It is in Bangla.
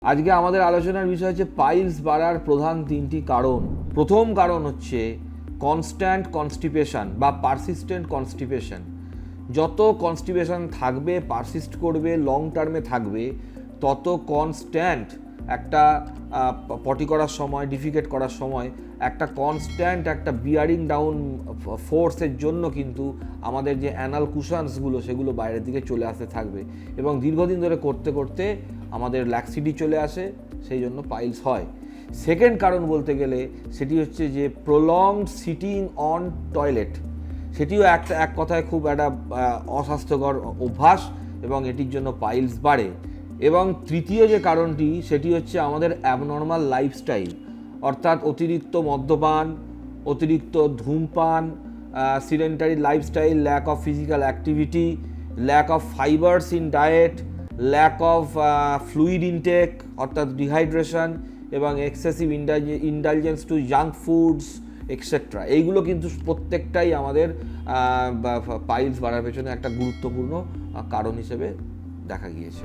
আজকে আমাদের আলোচনার বিষয় হচ্ছে পাইলস বাড়ার প্রধান তিনটি কারণ। প্রথম কারণ হচ্ছে কনস্ট্যান্ট কনস্টিপেশন বা পারসিস্টেন্ট কনস্টিপেশন। যত কনস্টিপেশন থাকবে, পারসিস্ট করবে, লং টার্মে থাকবে, তত কনস্ট্যান্ট একটা পটি করার সময়, ডিফিকেট করার সময় একটা কনস্ট্যান্ট একটা বিয়ারিং ডাউন ফোর্সের জন্য কিন্তু আমাদের যে অ্যানাল কুশনসগুলো সেগুলো বাইরের দিকে চলে আসতে থাকবে এবং দীর্ঘদিন ধরে করতে করতে আমাদের ল্যাক্সিটি চলে আসে, সেই জন্য পাইলস হয়। সেকেন্ড কারণ বলতে গেলে সেটি হচ্ছে যে প্রলংড সিটিং অন টয়লেট। সেটিও এক কথায় খুব একটা অস্বাস্থ্যকর অভ্যাস এবং এটির জন্য পাইলস বাড়ে। এবং তৃতীয় যে কারণটি সেটি হচ্ছে আমাদের অ্যাবনর্মাল লাইফস্টাইল, অর্থাৎ অতিরিক্ত মদ্যপান, অতিরিক্ত ধূমপান, sedentary lifestyle, lack of physical activity, lack of fibres in diet, lack of fluid intake অর্থাৎ ডিহাইড্রেশন এবং excessive indulgence to junk foods etcetera. এইগুলো কিন্তু প্রত্যেকটাই আমাদের পাইলস বাড়ার পেছনে একটা গুরুত্বপূর্ণ কারণ হিসেবে দেখা গিয়েছে।